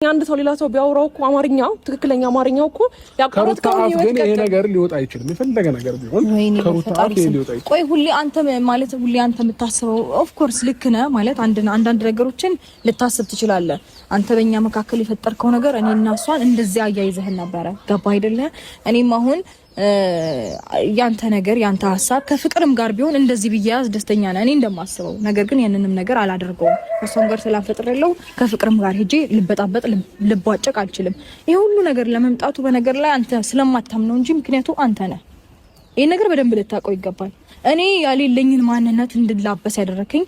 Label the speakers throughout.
Speaker 1: አንድ ሰው ሌላ ሰው ቢያወራው እኮ አማርኛው ትክክለኛ አማርኛው እኮ ያቋረጥከው ነው
Speaker 2: ይሄ ነገር ሊወጣ አይችልም። የፈለገ ነገር ቢሆን ከሩታ አፍ ሊወጣ አይችልም።
Speaker 3: ቆይ ሁሌ አንተ የምታስበው ኦፍ ኮርስ ልክ ነህ ማለት አንዳንድ ነገሮችን ልታስብ ትችላለህ። አንተ በእኛ መካከል የፈጠርከው ነገር እኔና እሷን እንደዚህ አያይዘህን ነበረ። ገባ አይደለ? እኔም አሁን ያንተ ነገር ያንተ ሐሳብ ከፍቅርም ጋር ቢሆን እንደዚህ ቢያዝ ደስተኛ ነኝ እኔ እንደማስበው። ነገር ግን ያንንም ነገር አላደርገውም። ከሷም ጋር ስላፈጥረለው ከፍቅርም ጋር ሄጄ ልበጣበጥ ልቧጨቅ አልችልም። ይሄ ሁሉ ነገር ለመምጣቱ በነገር ላይ አንተ ስለማታምነው እንጂ ምክንያቱ አንተ ነህ። ይሄ ነገር በደንብ ልታውቀው ይገባል። እኔ ያሌለኝን ማንነት እንድላበስ ያደረከኝ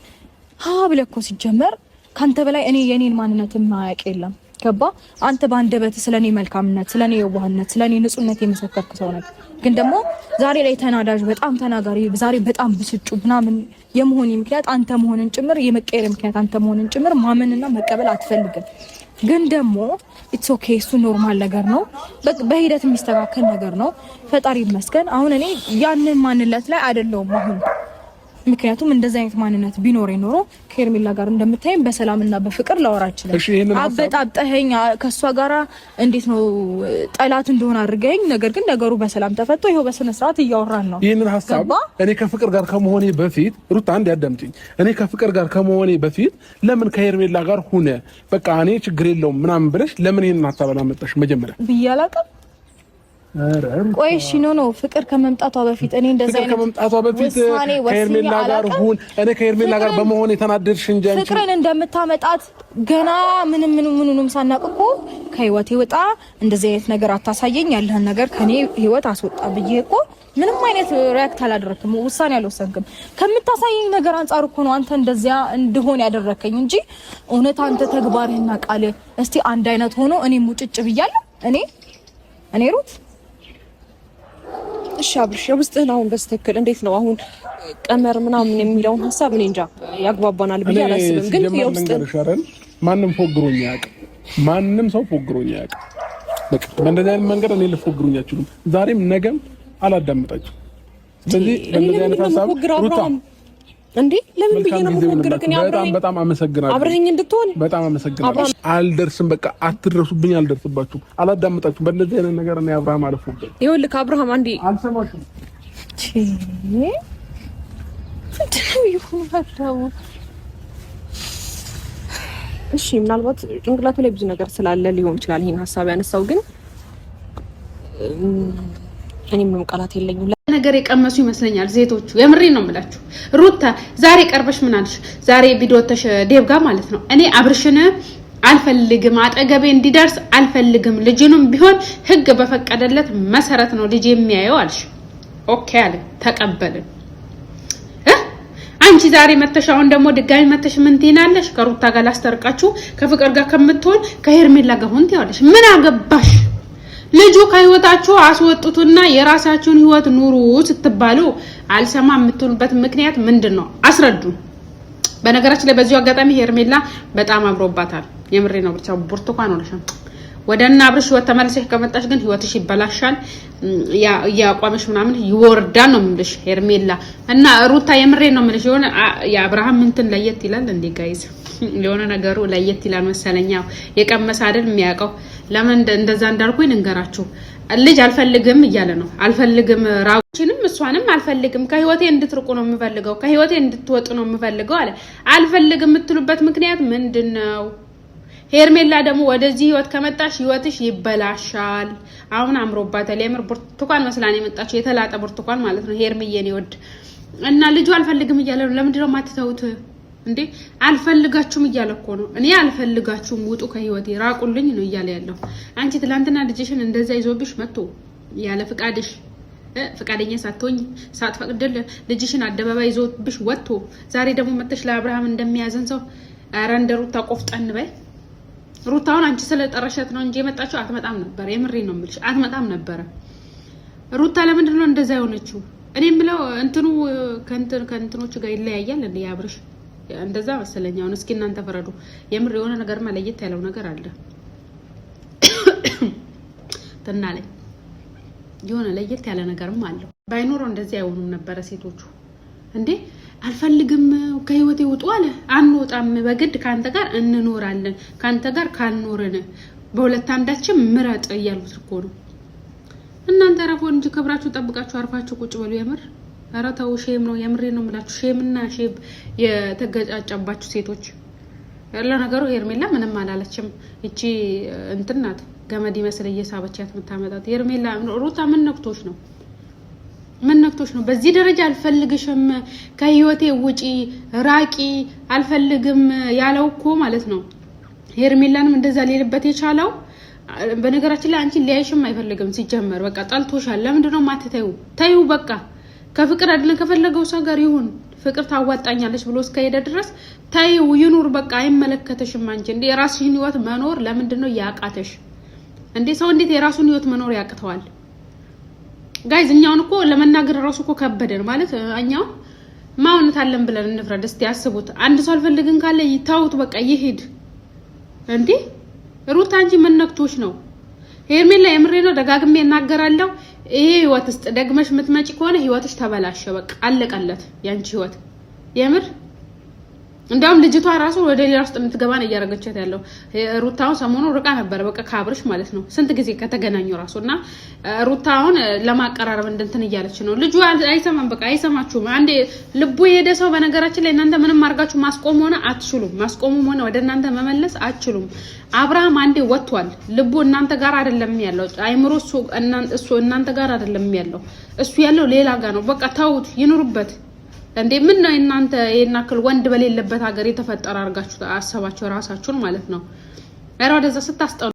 Speaker 3: ብለህ እኮ ሲጀመር ካንተ በላይ እኔ የኔን ማንነት ማያውቅ የለም። ገባ? አንተ ባንደበት ስለኔ መልካምነት፣ ስለኔ የዋህነት፣ ስለኔ ንጹህነት የመሰከርክ ሰው ነህ። ግን ደግሞ ዛሬ ላይ ተናዳጅ፣ በጣም ተናጋሪ፣ ዛሬ በጣም ብስጩ ምናምን የመሆን ምክንያት አንተ መሆንን ጭምር የመቀየር ምክንያት አንተ መሆንን ጭምር ማመንና መቀበል አትፈልግም። ግን ደግሞ ኢትስ ኦኬ፣ እሱ ኖርማል ነገር ነው፣ በሂደት የሚስተካከል ነገር ነው። ፈጣሪ ይመስገን። አሁን እኔ ያንን ማንነት ላይ አይደለሁም አሁን። ምክንያቱም እንደዛ አይነት ማንነት ቢኖር ኖሮ ከሄርሜላ ጋር እንደምታየም በሰላምና በፍቅር ላወራ እችላለሁ። አበጣብጠኸኝ ከሷ ጋራ እንዴት ነው ጠላት እንደሆነ አድርገኝ። ነገር ግን ነገሩ በሰላም ተፈቶ ይሄው በስነ ስርዓት እያወራን ነው።
Speaker 2: ይሄንን ሐሳብ እኔ ከፍቅር ጋር ከመሆኔ በፊት ሩታ አንድ ያዳምጪኝ። እኔ ከፍቅር ጋር ከመሆኔ በፊት ለምን ከሄርሜላ ጋር ሆነ በቃ እኔ ችግር የለውም ምናምን ብለሽ ለምን ይሄንን ሐሳብ አላመጣሽ መጀመሪያ
Speaker 3: ብያላቀም? ቆይ እሺ ነው ፍቅር ከመምጣቱ በፊት እኔ እንደዛ አይነት
Speaker 2: ከመምጣቱ በፊት ከሄርሜላ ጋር ሁን እኔ ከሄርሜላ ጋር በመሆን የተናደድሽ እንጂ
Speaker 3: ፍቅርን እንደምታመጣት ገና ምንም ሳናቅ እኮ ከህይወቴ ወጣ፣ እንደዚህ አይነት ነገር አታሳየኝ፣ ያለህን ነገር ከኔ ህይወት አስወጣ ብዬ እኮ ምንም አይነት ሪአክት አላደረክም፣ ውሳኔ አልወሰንክም። ከምታሳየኝ ነገር አንፃር እኮ ነው አንተ እንደዚያ እንደሆነ ያደረከኝ እንጂ እውነት አንተ ተግባርህና ቃልህ እስቲ አንድ አይነት ሆኖ እኔም ሙጭጭ ብያለሁ። እኔ ሩት
Speaker 1: እሺ አብርሽ የውስጥህን አሁን በስተክል እንዴት ነው አሁን ቀመር ምናምን የሚለውን ሐሳብ እኔ እንጃ ያግባባናል ብዬ አላስብም። ግን የውስጥህን
Speaker 2: ማንም ፎግሮኝ ያውቅ ማንም ሰው ፎግሮኝ ያውቅ በቃ በእንደዚህ አይነት መንገድ እኔ ልፎግሩኝ አልችልም። ዛሬም ነገም አላዳምጣችሁ። ስለዚህ በእንደዚህ አይነት ሐሳብ ሩታ
Speaker 1: እንዴ ለምን ብዬ ነው የምፎግርህ?
Speaker 2: በጣም አመሰግናለሁ።
Speaker 1: አብረኸኝ እንድትሆን
Speaker 2: በጣም አመሰግናለሁ። አልደርስም በቃ አትድረሱብኝ፣ አልደርስባችሁም፣ አላዳምጣችሁም። በእንደዚህ አይነት ነገር እኔ አብርሃም አልፎግር።
Speaker 1: ይኸውልህ አብርሃም አንዴ
Speaker 2: አልሰማሽም።
Speaker 1: እሺ ምናልባት ጭንቅላቱ ላይ ብዙ ነገር ስላለ ሊሆን ይችላል ይሄን ሐሳብ ያነሳው። ግን እኔ ምንም ቃላት የለኝም።
Speaker 4: ነገር የቀመሱ ይመስለኛል ሴቶቹ። የምሬን ነው የምላችሁ። ሩታ ዛሬ ቀርበሽ ምን አልሽ? ዛሬ ቪዲዮ ተሽ ዴቭ ጋር ማለት ነው እኔ አብርሽን አልፈልግም፣ አጠገቤ እንዲደርስ አልፈልግም፣ ልጅንም ቢሆን ህግ በፈቀደለት መሰረት ነው ልጅ የሚያየው አልሽ። ኦኬ አለ፣ ተቀበልን። አንቺ ዛሬ መተሻውን ደግሞ ድጋሚ መተሽ ምን ትይናለሽ? ከሩታ ጋር ላስተርቃችሁ ከፍቅር ጋር ከምትሆን ከሄርሜላ ጋር ሆን ትያለሽ። ምን አገባሽ? ልጁ ከህይወታችሁ አስወጡትና የራሳችሁን ህይወት ኑሩ ስትባሉ አልሰማ የምትሉበት ምክንያት ምንድነው? አስረዱ። በነገራችን ላይ በዚሁ አጋጣሚ ሄርሜላ በጣም አምሮባታል። የምሬ ነው። ብቻ ብርቱካን ሆነሻል። ወደና አብርሽ ህይወት ተመልሰሽ ከመጣሽ ግን ህይወትሽ ይበላሻል። ያቋምሽ ምናምን ይወርዳል ነው የምልሽ ሄርሜላ እና ሩታ። የምሬ ነው የምልሽ የሆነ የአብርሃም እንትን ለየት ይላል እንዴ ጋይዝ፣ የሆነ ነገሩ ለየት ይላል መሰለኛው። የቀመሰ አይደል የሚያውቀው። ለምን እንደዛ እንዳልኩኝ እንገራችሁ። ልጅ አልፈልግም እያለ ነው። አልፈልግም ራቁችንም እሷንም አልፈልግም፣ ከህይወቴ እንድትርቁ ነው የምፈልገው፣ ከህይወቴ እንድትወጡ ነው የምፈልገው አለ። አልፈልግም የምትሉበት ምክንያት ምንድነው? ሄርሜላ ደግሞ ወደዚህ ህይወት ከመጣሽ ህይወትሽ ይበላሻል። አሁን አምሮባታል። የምር ብርቱካን መስላን የመጣችው የተላጠ ብርቱካን ማለት ነው። ሄርሜዬን ይወድ እና ልጁ አልፈልግም እያለ ነው። ለምንድነው ማትተውት እንዴ? አልፈልጋችሁም እያለ እኮ ነው። እኔ አልፈልጋችሁም፣ ውጡ ከህይወቴ ራቁልኝ ነው እያለ ያለው። አንቺ ትላንትና ልጅሽን እንደዛ ይዞብሽ መጥቶ ያለ ፍቃድሽ ፍቃደኛ ሳትሆኝ ሳትፈቅድል ልጅሽን አደባባይ ይዞብሽ ወጥቶ ዛሬ ደግሞ መተሽ ለአብርሃም እንደሚያዘን ሰው ኧረ እንደ ሩታ ቆፍጠን በይ። ሩታውን አንቺ ስለጠረሸት ነው እንጂ የመጣችው አትመጣም ነበር። የምሬ ነው የምልሽ አትመጣም ነበር። ሩታ ለምንድን ነው እንደዛ የሆነችው? እኔ የምለው እንትኑ ከእንትኖቹ ጋር ይለያያል እንዴ አብርሽ? እንደዛ መሰለኝ። አሁን እስኪ እናንተ ፈረዱ። የምር የሆነ ነገርማ ለየት ያለው ነገር አለ ተናለኝ። የሆነ ለየት ያለ ነገርም አለው። ባይኖረው እንደዚህ አይሆኑም ነበር ሴቶቹ እንዴ። አልፈልግም ከህይወቴ ውጡ አለ። አንወጣም በግድ ካንተ ጋር እንኖራለን ካንተ ጋር ካልኖርን በሁለት አንዳችን ምረጥ እያሉት እኮ ነው። እናንተ አረፎ እንጂ ክብራችሁ ጠብቃችሁ አርፋችሁ ቁጭ በሉ። የምር ኧረ ተው ሼም ነው የምሬ ነው የምላችሁ። ሼምና ሼብ የተገጫጫባችሁ ሴቶች ያለ ነገሩ ሄርሜላ ምንም አላለችም። እቺ እንትን ናት ገመድ ይመስል እየሳበቻት የምታመጣት ሄርሜላ። ሩታ ምን ነክቶሽ ነው? ምን ነክቶሽ ነው? በዚህ ደረጃ አልፈልግሽም ከህይወቴ ውጪ ራቂ አልፈልግም ያለው እኮ ማለት ነው። ሄርሜላንም እንደዛ ሊልበት የቻለው በነገራችን ላይ አንቺ ሊያይሽም አይፈልግም ሲጀመር በቃ ጠልቶሻል። ለምንድን ነው ማትተዩ? ተዩ በቃ ከፍቅር አይደለም ከፈለገው ሰው ጋር ይሁን ፍቅር ታዋጣኛለች ብሎ እስከሄደ ድረስ ተዩ ይኑር በቃ አይመለከተሽም። አንቺ እንዴ የራስሽን ህይወት መኖር ለምንድን ነው ያቃተሽ እንዴ? ሰው እንዴት የራሱን ህይወት መኖር ያቅተዋል? ጋይዝ እኛውን እኮ ለመናገር ራሱ እኮ ከበደን ማለት እኛው ማውነት አለን ብለን እንፍረድ። እስቲ ያስቡት። አንድ ሰው አልፈልግን ካለ ይታውት በቃ ይሄድ እንዴ። ሩታ አንቺ ምን ነክቶሽ ነው? ሄርሜላ የምሬ ነው ደጋግሜ እናገራለሁ። ይሄ ህይወት ውስጥ ደግመሽ ምትመጪ ከሆነ ህይወትሽ ተበላሸ በቃ አለቀለት ያንቺ ህይወት የምር። እንደውም ልጅቷ ራሱ ወደ ሌላ ውስጥ እንድትገባ ነው እያረገቻት ያለው። ሩታው ሰሞኑ ርቃ ነበር በቃ ካብርሽ ማለት ነው ስንት ጊዜ ከተገናኙ ራሱና ሩታውን ለማቀራረብ እንትን እያለች ነው። ልጁ አይሰማም በቃ አይሰማችሁም። አንዴ ልቡ የሄደ ሰው በነገራችን ላይ እናንተ ምንም አርጋችሁ ማስቆም ሆነ አትችሉም። ማስቆምም ሆነ ወደ እናንተ መመለስ አትችሉም። አብርሃም አንዴ ወጥቷል። ልቡ እናንተ ጋር አይደለም ያለው። አይምሮ እሱ እናንተ ጋር አይደለም ያለው። እሱ ያለው ሌላ ጋር ነው። በቃ ተውት ይኑርበት። እንዴ ምን ነው እናንተ የናክል ወንድ በሌለበት ሀገር የተፈጠረ አርጋችሁ አሰባችሁ ራሳችሁን ማለት ነው። አረ ወደዛ ስታስጠሉ